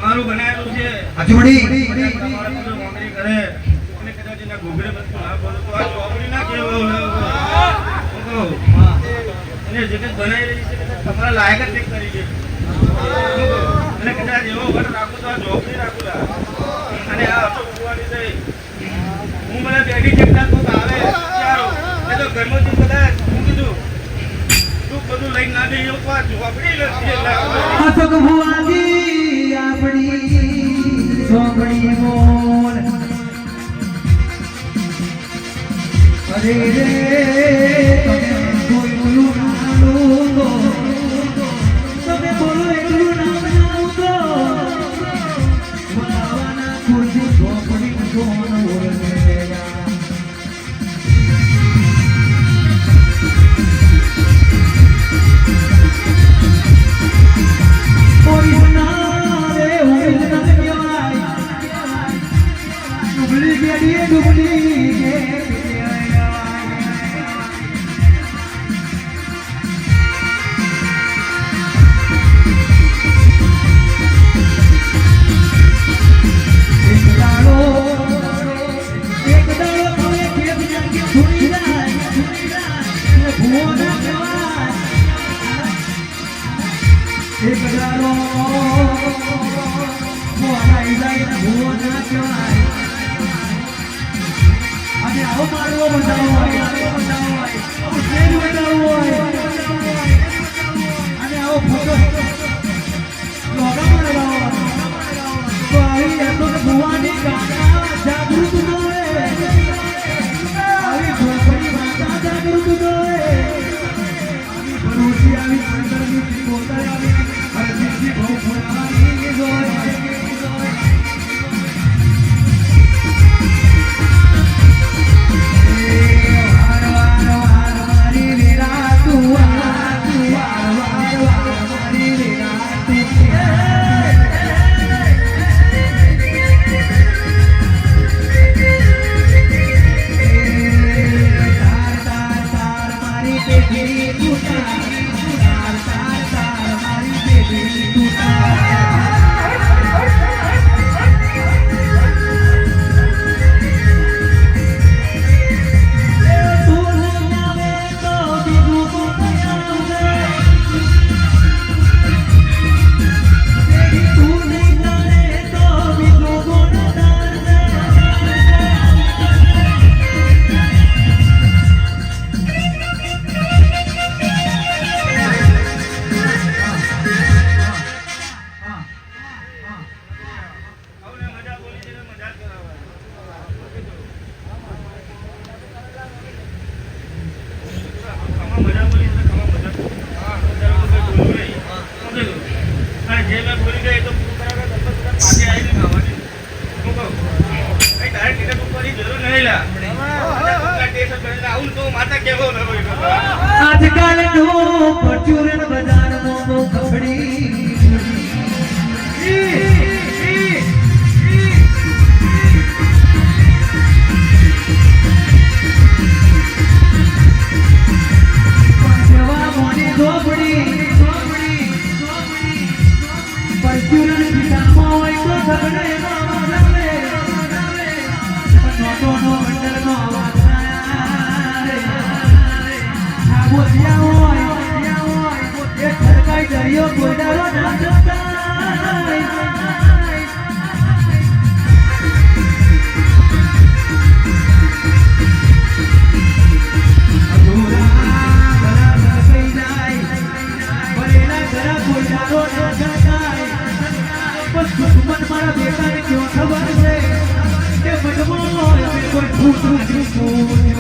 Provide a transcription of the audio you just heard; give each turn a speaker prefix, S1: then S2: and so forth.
S1: મારું બનાવેલું છે
S2: અજમડી
S1: કરે અને કદાચ એના ઘોઘરે બધું ના બોલો તો આ ચોપડી ના કેવો એને જે કંઈ બનાવી રહી છે તમારા લાયક જ કરી છે અને કદાચ એવો જો વટ રાખું તો આ જોબ નહીં રાખું લા. અને આ અશોક ભુવાની થઈ. હું મને બેઠી ચેકતા તો આવે ચારો એ તો ઘરમાં થી બધા હું કીધું તું બધું લઈને ના જઈ એવું વાત ઝોપડી લઈ
S2: અશોક ભુવાજી આપણી ઝોપડી મોલ અરે રે તમે બોલું નાનું તો તમે બોલો એટલું નામ નાનું તો બનાવવાના ખુરશી ઝોપડી કોણ ઓળખેલા આજકાલ નો પરચુરણ બજારમાં બહુ ખપડી પરચુરણ ખિસ્સામાં હોય તો ઝઘડે નોટોનો બંડલનો અવાજ દરિયો ગોડારો ના મારા બેટાને કેવો ખબર છે કે મજબૂર કોઈ